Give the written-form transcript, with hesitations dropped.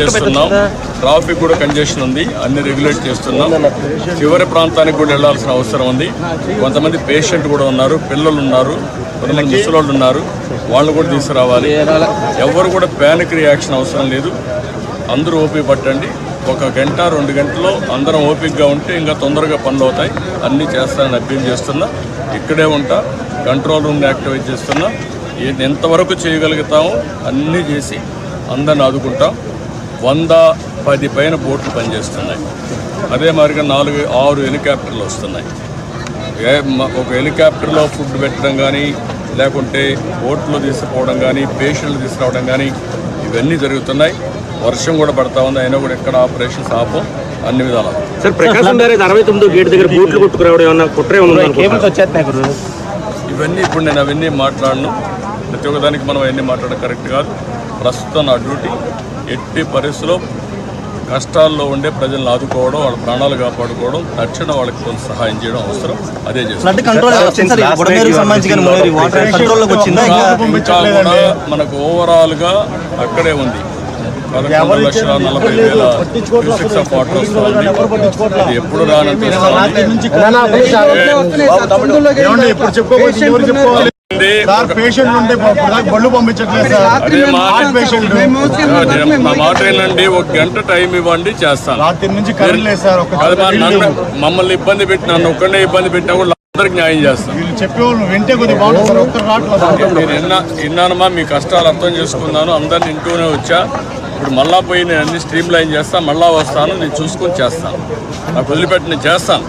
చేస్తున్నాం. ట్రాఫిక్ కూడా కంజెషన్ ఉంది, అన్ని రెగ్యులేట్ చేస్తున్నాం. చివరి ప్రాంతానికి కూడా వెళ్లాల్సిన అవసరం ఉంది. కొంతమంది పేషెంట్ కూడా ఉన్నారు, పిల్లలు ఉన్నారు, కొంతమంది ముసలోళ్ళు ఉన్నారు, వాళ్ళు కూడా తీసుకురావాలి. ఎవరు కూడా ప్యానిక్ రియాక్షన్ అవసరం లేదు. అందరూ ఓపిక పట్టండి. 1 గంట 2 గంటల్లో అందరం ఓపికగా ఉంటే ఇంకా తొందరగా పనులు అవుతాయి. అన్నీ చేస్తానని అప్పీల్ చేస్తున్నా. ఇక్కడే ఉంటా, కంట్రోల్ రూమ్ని యాక్టివేట్ చేస్తున్నా. ఎంతవరకు చేయగలుగుతామో అన్నీ చేసి అందరిని ఆదుకుంటాం. 110 పైన బోట్లు పనిచేస్తున్నాయి. అదే మాదిరిగా 4-6 హెలికాప్టర్లు వస్తున్నాయి. ఒక హెలికాప్టర్లో ఫుడ్ పెట్టడం కానీ, లేకుంటే బోట్లో తీసుకుపోవడం కానీ, పేషెంట్లు తీసుకురావడం కానీ ఇవన్నీ జరుగుతున్నాయి. వర్షం కూడా పడతా ఉంది, అయినా కూడా ఎక్కడ ఆపరేషన్స్ ఆపం, అన్ని విధాలు. సార్, ప్రకాశం బ్యారేజ్ 69 గేట్ దగ్గర బోట్లు కొట్టుకురావడం ఏమన్నా కుట్రే ఉందా? ఇవన్నీ ఇప్పుడు నేను అవన్నీ మాట్లాడను. ప్రతి ఒక్కదానికి మనం అవన్నీ మాట్లాడడం కరెక్ట్ కాదు. ప్రస్తుతం నా డ్యూటీ ఎట్టి పరిస్థితుల్లో కష్టాల్లో ఉండే ప్రజలను ఆదుకోవడం, వాళ్ళ ప్రాణాలు కాపాడుకోవడం, తక్షణ వాళ్ళకి కొంత సహాయం చేయడం అవసరం. అదే చేస్తాం. ఇంకా కూడా మనకు ఓవరాల్గా అక్కడే ఉంది 11,40,000 క్యూసెక్స్ ఆఫ్ వాటర్ వస్తుంది. అది ఎప్పుడు రానంత మా మాట ఏంటండి, 1 గంట టైం ఇవ్వండి, చేస్తాను. మమ్మల్ని ఇబ్బంది పెట్టి నన్ను ఒక్కడే ఇబ్బంది పెట్టినా కూడా అందరికి న్యాయం చేస్తాను. విన్నానమ్మా, మీ కష్టాలు అర్థం చేసుకున్నాను. అందరిని ఇంటూనే వచ్చా. ఇప్పుడు మళ్ళా పోయి నేను అన్ని స్ట్రీమ్ లైన్ చేస్తాను. మళ్ళా వస్తాను, నేను చూసుకొని చేస్తాను. నాకు వదిలిపెట్టి నేను చేస్తాను.